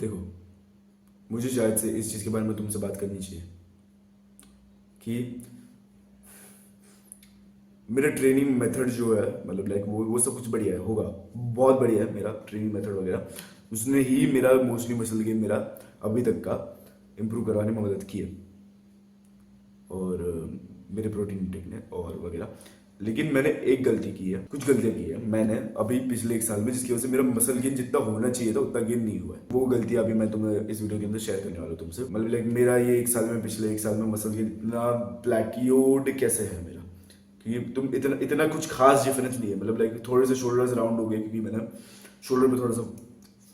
देखो, मुझे शायद से इस चीज़ के बारे में तुमसे बात करनी चाहिए कि मेरा ट्रेनिंग मेथड जो है, मतलब लाइक वो सब कुछ बढ़िया है, होगा बहुत बढ़िया है मेरा ट्रेनिंग मेथड वगैरह। उसने ही मेरा मोस्टली मसल गेन मेरा अभी तक का इम्प्रूव करवाने में मदद की है, और मेरे प्रोटीन इंटेक ने और वगैरह। लेकिन मैंने एक गलती की है, कुछ गलतियां की है मैंने अभी पिछले एक साल में, जिसकी वजह से मेरा मसल गेन जितना होना चाहिए था उतना गेन नहीं हुआ है। वो गलती अभी मैं तुम्हें इस वीडियो के अंदर शेयर करने वाला हूँ तुमसे। मतलब लाइक मेरा ये एक साल में, पिछले एक साल में मसल गेन इतना प्लेटियोड कैसे है मेरा, क्योंकि तुम इतना इतना कुछ खास डिफरेंस नहीं है। मतलब लाइक थोड़े से शोल्डर्स राउंड हो गए, क्योंकि मैंने शोल्डर पे थोड़ा सा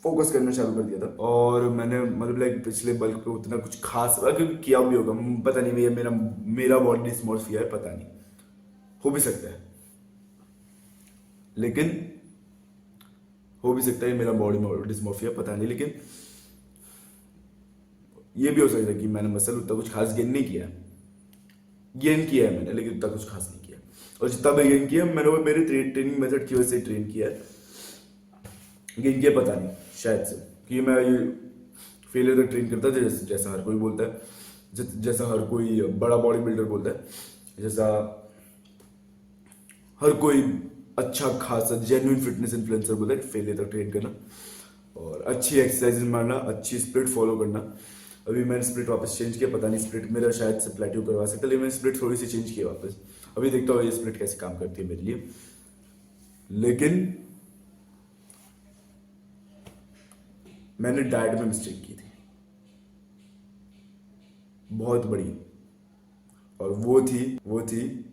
फोकस करना चालू कर दिया था, और मैंने मतलब लाइक पिछले बल्क पे उतना कुछ खास अगर किया भी होगा, पता नहीं, भैया मेरा मेरा बॉडी डिस्मॉर्फिया है, पता नहीं, हो भी सकता है। लेकिन हो भी सकता है मेरा बॉडी डिस्मॉर्फिया, पता नहीं। लेकिन ये भी हो सकता है कि मैंने मसल उतना कुछ खास गेन नहीं किया है। गेन किया है मैंने, लेकिन उतना कुछ खास नहीं किया। और जितना भी गेन किया मैंने, वो मेरे ट्रेनिंग मेथड की वजह से ट्रेन किया है। गेन किया पता नहीं, शायद से कि मैं ये फेलियर तक ट्रेन करता था, जैसा हर कोई बोलता है, जैसा हर कोई बड़ा बॉडी बिल्डर बोलता है, जैसा हर कोई अच्छा खासा जेन्युइन फिटनेस इन्फ्लुएंसर बोलता है, फेलियर तक ट्रेन करना और अच्छी एक्सरसाइज मारना, अच्छी स्प्लिट फॉलो करना। अभी मैंने स्प्लिट वापस चेंज किया, पता नहीं स्प्लिट मेरा शायद से प्लेट्यू करवा सकता है, लेकिन मैंने स्प्लिट थोड़ी सी चेंज की वापस। अभी देखता हूँ ये स्प्लिट कैसे काम करती है मेरे लिए। लेकिन मैंने डाइट में मिस्टेक की थी, बहुत बड़ी, और वो थी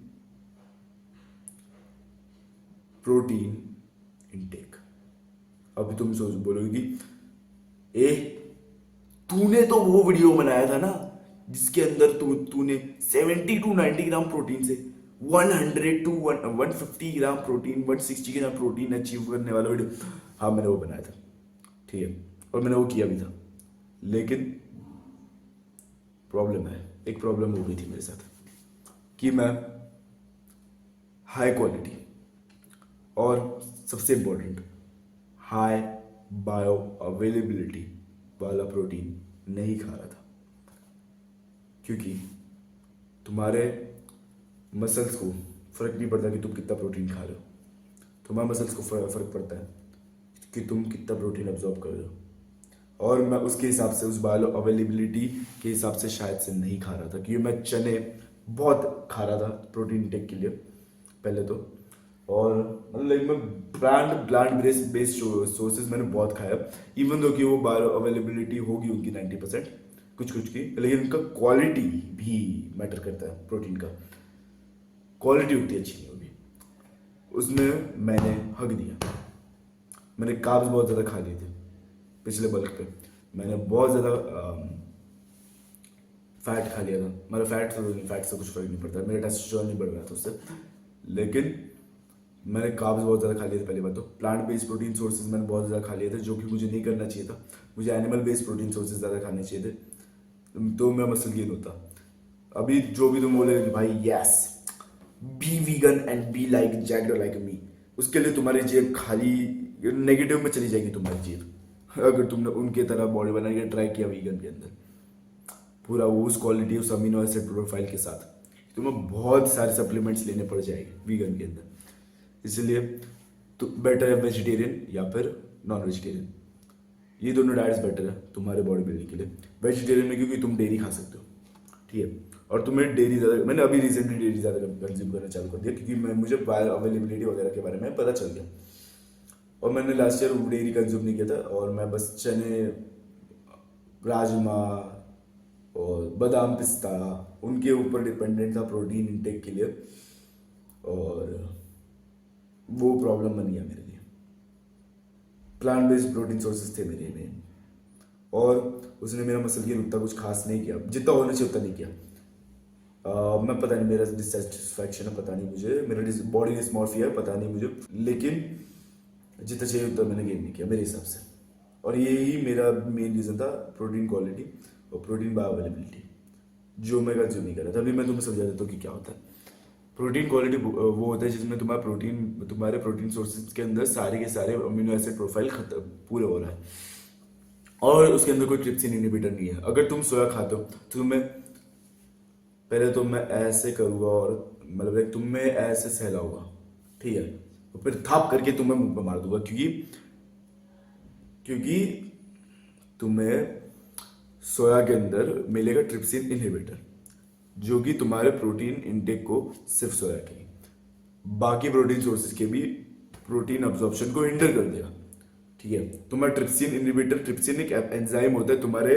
प्रोटीन इनटेक। अभी तुम सोच बोलोगे कि ए, तूने तो वो वीडियो बनाया था ना जिसके अंदर तूने 70 to 90 ग्राम प्रोटीन से 100 to 150 gram protein, 160 gram protein achieve करने वाला वीडियो। हाँ, मैंने वो बनाया था, ठीक है, और मैंने वो किया भी था। लेकिन प्रॉब्लम है, एक प्रॉब्लम हो गई थी मेरे साथ कि मैं हाई क्वालिटी और सबसे इंपॉर्टेंट हाई बायो अवेलेबिलिटी वाला प्रोटीन नहीं खा रहा था, क्योंकि तुम्हारे मसल्स को फर्क नहीं पड़ता कि तुम कितना प्रोटीन खा रहे हो, तुम्हारे मसल्स को फर्क पड़ता है कि तुम कितना प्रोटीन अब्जॉर्ब कर रहे हो। और मैं उसके हिसाब से, उस बायो अवेलेबिलिटी के हिसाब से शायद से नहीं खा रहा था, क्योंकि मैं चने बहुत खा रहा था प्रोटीन इंटेक के लिए पहले तो। और मतलब लाइक मैं प्लांट बेस्ड सोर्सेज मैंने बहुत खाया, इवन दो कि वो बायो अवेलेबिलिटी होगी उनकी 90% कुछ कुछ की, लेकिन उनका क्वालिटी भी मैटर करता है। प्रोटीन का क्वालिटी उतनी अच्छी नहीं होगी। उसमें मैंने हक दिया, मैंने कार्ब्स बहुत ज़्यादा खा लिए थे पिछले बल्क पे। मैंने बहुत ज़्यादा फैट खा लिया था। मेरा फैट से कुछ फर्क नहीं पड़ता, मेरा टेस्टोस्टेरोन नहीं बढ़ रहा था उससे। लेकिन मैंने कार्ब्स बहुत ज़्यादा खा लिए थे। पहली बात तो प्लांट बेस्ड प्रोटीन सोर्सेज मैंने बहुत ज़्यादा खा लिए थे, जो कि मुझे नहीं करना चाहिए था। मुझे एनिमल बेस्ड प्रोटीन सोर्सेज ज़्यादा खाने चाहिए थे, तो मेरा मसल गेन होता। अभी जो भी तुम बोले कि भाई yes, B vegan and be like jacked like me, उसके लिए तुम्हारी जेब खाली नेगेटिव में चली जाएगी तुम्हारी जेब, अगर तुमने उनके तरह बॉडी बनाने का ट्राई किया वीगन के अंदर पूरा वो उस क्वालिटी, उस अमीनो एसिड प्रोफाइल के साथ, तुम्हें बहुत सारे सप्लीमेंट्स लेने पड़ जाएंगे वीगन के अंदर। इसलिए तो बेटर है वेजिटेरियन या फिर नॉन वेजिटेरियन, ये दोनों डाइट्स बेटर है तुम्हारे बॉडी बिल्डिंग के लिए। वेजिटेरियन में क्योंकि तुम डेयरी खा सकते हो, ठीक है, और तुम्हें डेयरी ज़्यादा, मैंने अभी रिसेंटली डेयरी ज़्यादा कंज्यूम करना चालू कर दिया, क्योंकि मुझे बायो अवेलेबिलिटी वगैरह के बारे में पता चल गया। और मैंने लास्ट ईयर डेयरी कंज्यूम नहीं किया था, और मैं बस चने, राजमा और बादाम पिस्ता, उनके ऊपर डिपेंडेंट था प्रोटीन इंटेक के लिए, और वो प्रॉब्लम बन गया मेरे लिए। प्लांट बेस्ड प्रोटीन सोर्सेज थे मेरे में, और उसने मेरा मसल गेन उतना कुछ खास नहीं किया, जितना होना चाहिए उतना नहीं किया। मैं पता नहीं, मेरा डिससेटिस्फैक्शन है, पता नहीं मुझे, मेरा बॉडी डिस्मॉर्फिया है, पता नहीं मुझे, लेकिन जितना चाहिए उतना मैंने गेन नहीं किया मेरे हिसाब से। और यही मेरा मेन रीज़न था, प्रोटीन क्वालिटी और प्रोटीन बायो अवेलेबिलिटी, जो मैं कंज्यूम नहीं कर रहा था। अभी मैं तुम्हें समझा देता हूँ कि क्या होता है। प्रोटीन क्वालिटी वो होता है जिसमें तुम्हारे प्रोटीन सोर्सेज के अंदर सारे के सारे अमीनो एसिड प्रोफाइल खत्म पूरे हो रहा है, और उसके अंदर कोई ट्रिप्सिन इनहिबिटर नहीं है। अगर तुम सोया खाते हो तो तुम्हें, पहले तो मैं ऐसे करूँगा और मतलब एक तुम्हें ऐसे सहलाऊंगा, ठीक है, और फिर थाप करके तुम्हें मुंह पे मार दूंगा, क्योंकि क्योंकि तुम्हें सोया के अंदर मिलेगा ट्रिप्सिन इनहिबिटर, जो कि तुम्हारे प्रोटीन इंटेक को सिर्फ सोया के, बाकी प्रोटीन सोर्सेज के भी प्रोटीन अब्जॉर्प्शन को हिंडर कर देगा, ठीक है। तुम्हारा ट्रिप्सिन इनहिबिटर, ट्रिप्सिन एक एंजाइम होता है तुम्हारे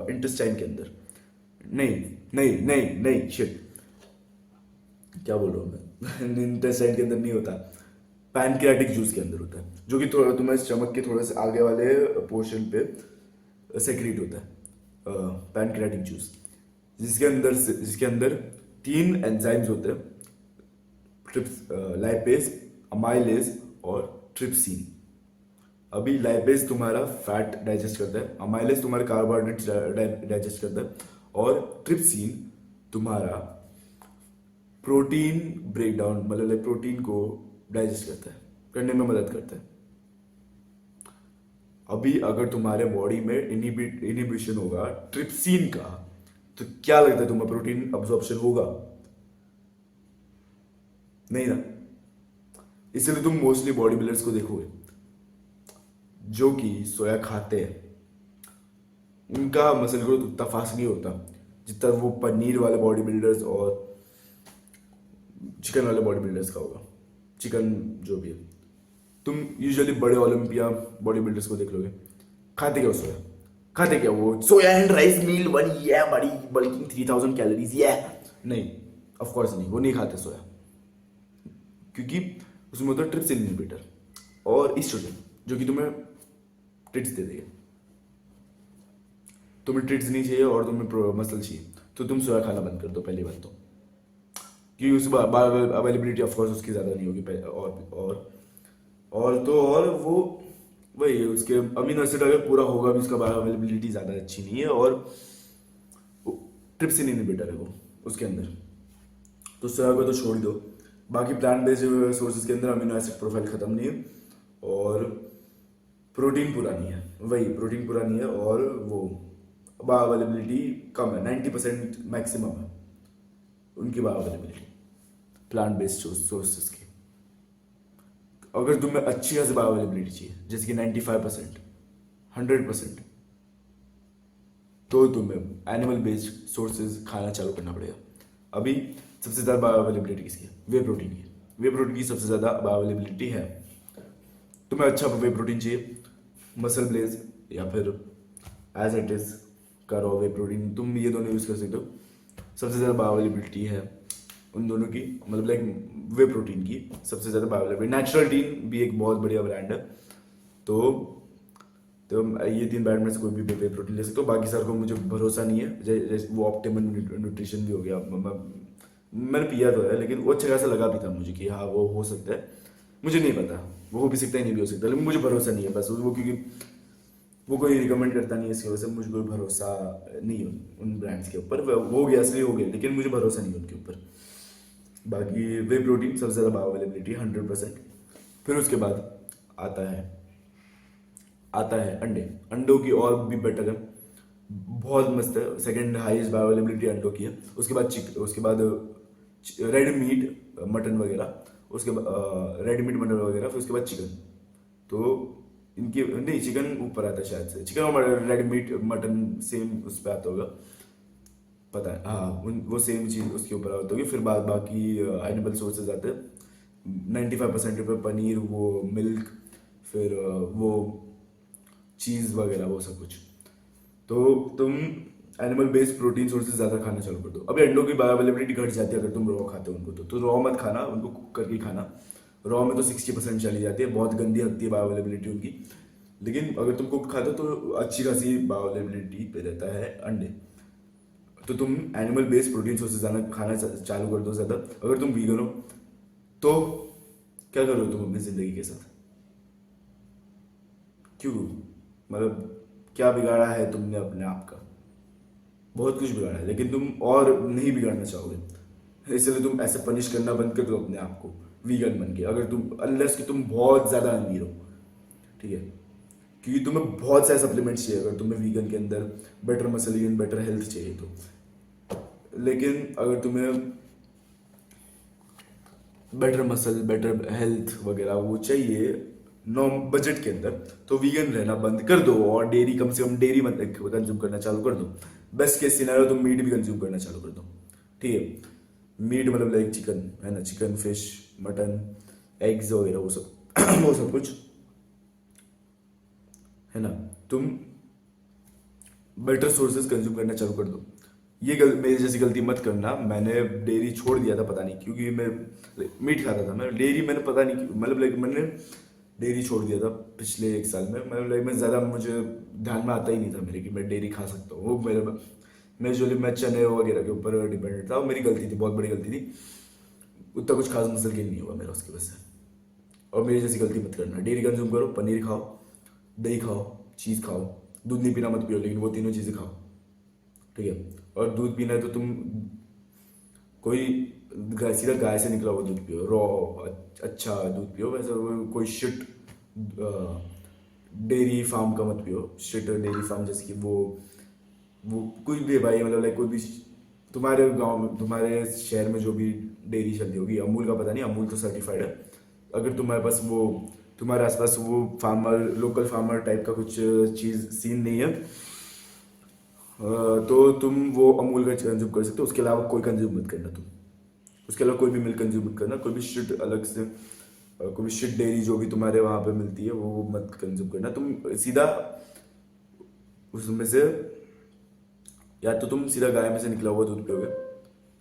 इंटेस्टाइन के अंदर, नहीं नहीं नहीं नहीं शिट, क्या बोल रहा हूँ मैं इंटेस्टाइन के अंदर नहीं होता, पैनक्रियाटिक जूस के अंदर होता है, जो कि थोड़ा तुम्हारे स्टमक के थोड़े से आगे वाले पोर्शन पे सेक्रेट होता है, पैनक्रियाटिक जूस, जिसके अंदर 3 एंजाइम्स होते हैं, ट्रिप्स, लाइपेज, अमाइलेज और ट्रिप्सिन। अभी लाइपेज तुम्हारा फैट डाइजेस्ट करता है, अमाइलेज तुम्हारा कार्बोहाइड्रेट डाइजेस्ट करता है, और ट्रिप्सिन तुम्हारा प्रोटीन ब्रेकडाउन, मतलब लाइक प्रोटीन को डाइजेस्ट करता है, करने में मदद करता है। अभी अगर तुम्हारे बॉडी में इनिबिशन होगा ट्रिप्सिन का, तो क्या लगता है तुम्हें प्रोटीन अब्जॉर्प्शन होगा? नहीं ना। इसलिए तुम मोस्टली बॉडी बिल्डर्स को देखोगे जो कि सोया खाते हैं, उनका मसल ग्रोथ उतना फास्ट नहीं होता जितना वो पनीर वाले बॉडी बिल्डर्स और चिकन वाले बॉडी बिल्डर्स का होगा। चिकन जो भी है, तुम यूजुअली बड़े ओलंपिया बॉडी बिल्डर्स को देख लोगे, खाते क्या सोया, खाते क्या वो सोया एंड राइस मील वन, ये बड़ी बल्किंग 3000 कैलोरीज, ये नहीं, ऑफ कोर्स नहीं, वो नहीं खाते सोया, क्योंकि उसमें होता है ट्रिप्सिन इनहिबिटर और ईस्ट्रोजन, जो कि तुम्हें ट्रिट्स दे देगा। तुम्हें ट्रिट्स नहीं चाहिए और तुम्हें मसल चाहिए, तो तुम सोया खाना बंद कर दो पहली बात तो, क्योंकि उसकी अवेलेबिलिटी ऑफकोर्स उसकी ज़्यादा नहीं होगी और वो वही है, उसके अमीनो एसिड अगर पूरा होगा भी उसका बायो अवेलेबिलिटी ज़्यादा अच्छी नहीं है, और ट्रिप्सिन इनहिबिटर है वो उसके अंदर, तो सोया को तो छोड़ दो। बाकी प्लांट बेस्ड सोर्सेज के अंदर अमीनो एसिड प्रोफाइल ख़त्म नहीं है और प्रोटीन पूरा नहीं है, वही प्रोटीन पूरा नहीं है, और वो बायो अवेलेबिलिटी कम है, 90% मैक्सिमम है उनकी bio availability plant based sources की। अगर तुम्हें अच्छी खासी बायो अवेलेबिलिटी चाहिए, जैसे कि 95%, 100%, तो तुम्हें एनिमल बेस्ड सोर्सेज खाना चालू करना पड़ेगा। अभी सबसे ज़्यादा बायो अवेलेबिलिटी किसकी है? वे प्रोटीन की। वे प्रोटीन की सबसे ज़्यादा बायो अवेलेबिलिटी है। तुम्हें अच्छा वे प्रोटीन चाहिए, मसल ब्लेज या फिर एज इट इज का रॉ वे प्रोटीन, तुम ये दोनों यूज़ कर सकते हो। सबसे ज़्यादा बायो अवेलेबिलिटी है उन दोनों की, मतलब लाइक वे प्रोटीन की सबसे ज़्यादा बायो अवेलेबिलिटी। नेचुरल टीन भी एक बहुत बढ़िया ब्रांड है, तो ये 3 ब्रांड में से कोई भी वे प्रोटीन ले सकते हो। बाकी सर को मुझे भरोसा नहीं है, जैसे वो ऑप्टिमल न्यूट्रिशन भी हो गया, मैंने पिया तो है, लेकिन वो अच्छा खासा लगा भी था मुझे कि हाँ वो हो सकता है, मुझे नहीं पता वो हो भी सकता है नहीं भी हो सकता, लेकिन मुझे भरोसा नहीं है बस वो, क्योंकि वो कोई रिकमेंड करता नहीं है, इसकी वजह से मुझे कोई भरोसा नहीं है उन ब्रांड्स के ऊपर। हो गया इसलिए हो गया, लेकिन मुझे भरोसा नहीं है उनके ऊपर। बाकी वे प्रोटीन सबसे ज़्यादा बायो अवेलेबिलिटी 100%। फिर उसके बाद आता है अंडे। अंडों की और भी बेटर है, बहुत मस्त है, सेकंड हाईएस्ट बायो अवेलेबिलिटी अंडों की है। उसके बाद रेड मीट मटन वगैरह, उसके बाद रेड मीट मटन वगैरह, फिर उसके बाद चिकन। तो इनकी नहीं, चिकन ऊपर आता है शायद से, चिकन और रेड मीट मटन सेम उस पर आता होगा, पता है हाँ, वो सेम चीज़ उसके ऊपर आता होगी। फिर बाकी एनिमल सोर्सेज आते हैं 95% रुपये, पनीर, वो मिल्क, फिर वो चीज़ वगैरह, वो सब कुछ। तो तुम एनिमल बेस्ड प्रोटीन सोर्सेज ज़्यादा खाना चालू कर दो। अभी अंडों की बायो अवेलेबिलिटी घट जाती है अगर तुम रॉ खाते हो उनको, तो रॉ मत खाना, उनको कुक करके खाना। रॉ में तो 60% चली जाती है, बहुत गंदी लगती है बायो अवेलेबिलिटी उनकी, लेकिन अगर तुम कुक खाते हो तो अच्छी खासी बायो अवेलेबिलिटी पे रहता है अंडे। तो तुम एनिमल बेस्ड प्रोटीन सोर्सेज ज़्यादा खाना चालू कर दो ज़्यादा। अगर तुम वीगन हो तो क्या करो तुम अपनी ज़िंदगी के साथ? क्यों, मतलब क्या बिगाड़ा है तुमने अपने आप का? बहुत कुछ बिगाड़ा है, लेकिन तुम और नहीं बिगाड़ना चाहोगे, इसलिए तुम ऐसे पनिश करना बंद कर दो अपने आप को वीगन बन के। अगर तुम, अनलेस कि तुम बहुत ज़्यादा अमीर हो, ठीक है, क्योंकि तुम्हें बहुत सारे सप्लीमेंट्स चाहिए अगर तुम्हें वीगन के अंदर better muscle gain better health चाहिए तो। लेकिन अगर तुम्हें बेटर मसल बेटर हेल्थ वगैरह वो चाहिए नॉर्म बजट के अंदर, तो वीगन रहना बंद कर दो और डेयरी कम से कम डेयरी मत कंज्यूम करना चालू कर दो। बेस्ट केस सिनेरियो तुम मीट भी कंज्यूम करना चालू कर दो, ठीक है। मीट मतलब लाइक चिकन है ना, चिकन फिश मटन एग्स वगैरह वो सब वो सब कुछ है ना, तुम बेटर सोर्सेज कंज्यूम करना चालू कर दो। मेरी जैसी गलती मत करना। मैंने डेयरी छोड़ दिया था पता नहीं क्योंकि मैं मीट खाता था, मैं डेयरी मैंने पता नहीं क्यों मतलब लाइक मैंने डेयरी छोड़ दिया था पिछले 1 साल में। मतलब लाइक मैं ज़्यादा मुझे ध्यान में आता ही नहीं था मेरे कि मैं डेयरी खा सकता हूँ। वो मैं जो मैं चने वगैरह के ऊपर डिपेंडेंट था, वो मेरी गलती थी, बहुत बड़ी गलती थी। उतना कुछ खास मसल गेन नहीं हुआ मेरा उसकी वजह से। और मेरी जैसी गलती मत करना, डेयरी कंज्यूम करो, पनीर खाओ, दही खाओ, चीज़ खाओ, दूध नहीं पीना मत पियो, लेकिन वो तीनों चीज़ें खाओ, ठीक है। और दूध पीना है तो तुम कोई सीधा गाय से निकला हुआ दूध पियो, रॉ अच्छा दूध पियो। वैसे कोई शिट डेयरी फार्म का मत पियो, शिट डेयरी फार्म जैसे कि वो कुछ भी है भाई, मतलब लाइक कोई भी तुम्हारे गांव में तुम्हारे शहर में जो भी डेयरी चलती होगी, अमूल का पता नहीं, अमूल तो सर्टिफाइड है। अगर तुम्हारे पास वो तुम्हारे आसपास वो फार्मर लोकल फार्मर टाइप का कुछ चीज़ सीन नहीं है, तो तुम वो अमूल का कंज्यूम कर सकते हो। उसके अलावा कोई कंज्यूम मत करना तुम, उसके अलावा कोई भी मिल्क कंज्यूम मत करना, कोई भी शिट अलग से कोई भी शिट डेयरी जो भी तुम्हारे वहाँ पे मिलती है वो मत कंज्यूम करना। तुम सीधा उसमें से या तो तुम सीधा गाय में से निकला हुआ दूध पियोगे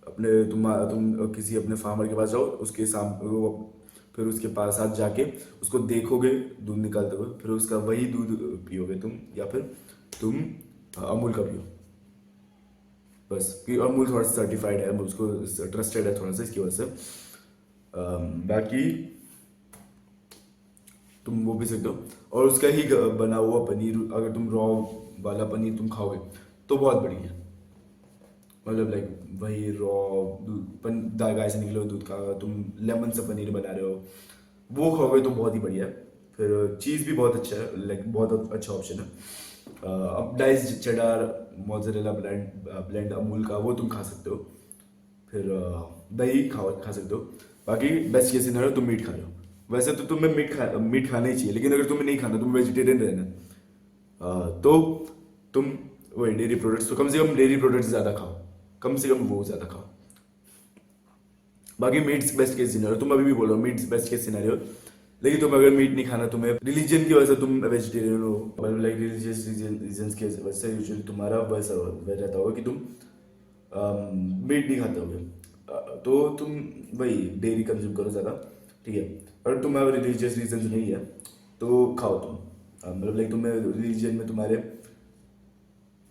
अपने तुम किसी अपने फार्मर के पास जाओ, उसके सामने वो फिर उसके पास साथ जाके उसको देखोगे दूध निकालते हुए, फिर उसका वही दूध पियोगे तुम, या फिर तुम अमूल का पियो बस। कि अमूल थोड़ा सा सर्टिफाइड है, उसको ट्रस्टेड है थोड़ा सा, इसकी वजह से बाकी तुम वो भी सकते हो। और उसका ही बना हुआ पनीर, अगर तुम रॉ वाला पनीर तुम खाओगे तो बहुत बढ़िया है। मतलब लाइक वही रॉ गाय से निकले हुए दूध का तुम लेमन से पनीर बना रहे हो, वो खाओगे तो बहुत ही बढ़िया है। फिर चीज़ भी बहुत अच्छा है, लाइक बहुत अच्छा ऑप्शन है। अब diced cheddar mozzarella blend Amul का वो तुम खा सकते हो। फिर दही खा सकते हो। बाकी बेस्ट केस सिनेरियो तुम मीट खा रहे हो, वैसे तो तुम्हें मीट खाना ही चाहिए, लेकिन अगर तुम्हें नहीं खाना, तुम वेजिटेरियन रहना तो तुम वही डेयरी प्रोडक्ट्स, तो कम से कम डेयरी प्रोडक्ट्स ज़्यादा खाओ, कम से कम वो ज़्यादा खाओ। बाकी मीट्स बेस्ट केस सिनेरियो, तुम अभी भी बोल रहे हो मीट्स बेस्ट केस सिनेरियो, लेकिन तुम अगर मीट नहीं खाना, तुम्हें रिलीजन की वजह से तुम वेजिटेरियन हो, मतलब लाइक रिलीजियस रीजन की वजह से यूजुअली तुम्हारा वैसा रहता होगा कि तुम मीट नहीं खाते होगे, तो तुम वही डेयरी कंज्यूम करो ज़्यादा, ठीक है। अगर तुम्हारा रिलीजियस रीजन नहीं है तो खाओ तुम, मतलब लाइक तुम्हें रिलीजन में तुम्हारे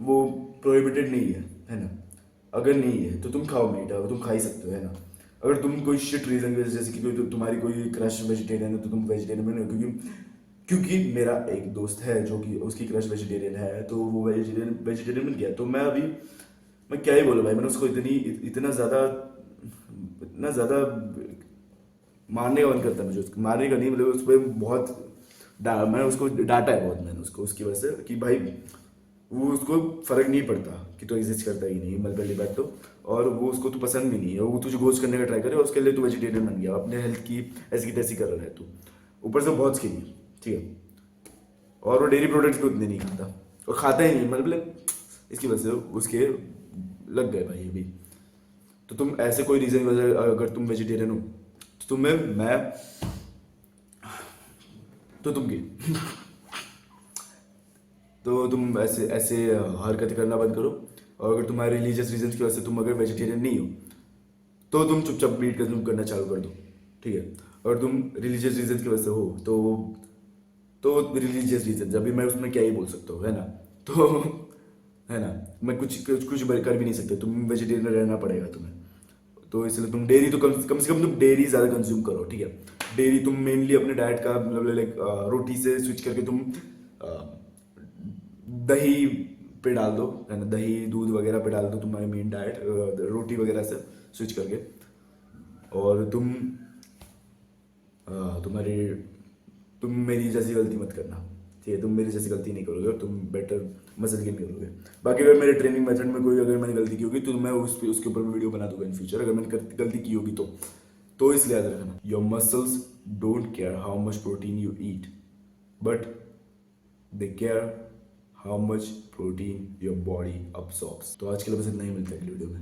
वो प्रोहिबिटेड नहीं है ना। अगर नहीं है तो तुम खाओ मीट, अगर तुम खा ही सकते हो, है ना। अगर तुम कोई शिट रीजन की वजह से, जैसे कि तुम्हारी कोई क्रश वेजिटेरियन है तो तुम वेजिटेरियन बनो, क्योंकि मेरा एक दोस्त है जो कि उसकी क्रश वेजिटेरियन है, तो वो वेजिटेरियन बन गया। तो मैं क्या ही बोलूँ भाई, मैंने उसको इतना ज़्यादा मारने का मन करता है मुझे, उसको मारने का नहीं, मतलब उस पर मैंने उसको डांटा है बहुत, मैंने उसको उसकी वजह से कि भाई वो उसको फर्क नहीं पड़ता कि तो एग्जिस्ट करता ही नहीं, मतलब पहली बात तो, और वो उसको तो पसंद भी नहीं है, वो तुझे घोष करने का ट्राई करे और उसके लिए तू वेजिटेरियन बन गया, अपने हेल्थ की ऐसी की तैसी कर रहा है तू, ऊपर से बहुत स्किनी, ठीक है। और वो डेयरी प्रोडक्ट्स भी उतने नहीं खाता और खाता ही नहीं, मतलब इसकी वजह से उसके लग गए भाई अभी। तो तुम ऐसे कोई रीज़न वजह अगर तुम वेजिटेरियन हो तो तुम की तो तुम ऐसे ऐसे हरकतें करना बंद करो। और अगर तुम्हारे रिलीजियस रीजन की वजह से तुम अगर वेजिटेरियन नहीं हो तो तुम चुपचाप मीट कंज्यूम करना चालू कर दो, ठीक है। और तुम रिलीजियस रीजन की वजह से हो तो रिलीजियस रीजन, अभी मैं उसमें क्या ही बोल सकता हूँ, है ना। तो है ना, मैं कुछ कर भी नहीं सकता, तुम वेजिटेरियन रहना पड़ेगा तुम्हें। तो इसलिए तुम डेयरी तो कम से कम तुम डेयरी ज़्यादा कंज्यूम करो, ठीक है। डेयरी तुम मेनली अपने डाइट का मतलब लाइक रोटी से स्विच करके तुम दही पे डाल दो, है ना, दही दूध वगैरह पे डाल दो तुम्हारी मेन डाइट, रोटी वगैरह से स्विच करके। और तुम्हारी तुम मेरी जैसी गलती मत करना, ठीक है, तुम मेरी जैसी गलती नहीं करोगे और तुम बेटर मसल गेन करोगे। बाकी अगर मेरे ट्रेनिंग मेथड में कोई अगर मैंने गलती की होगी तो मैं उसके ऊपर वीडियो बना दूंगा इन फ्यूचर, अगर मैंने गलती की होगी तो इसलिए याद रखना, your muscles don't care how much protein you eat, but they care how much protein your body absorbs. तो आज के लिए बस इतना ही, मिलता है अगली वीडियो में।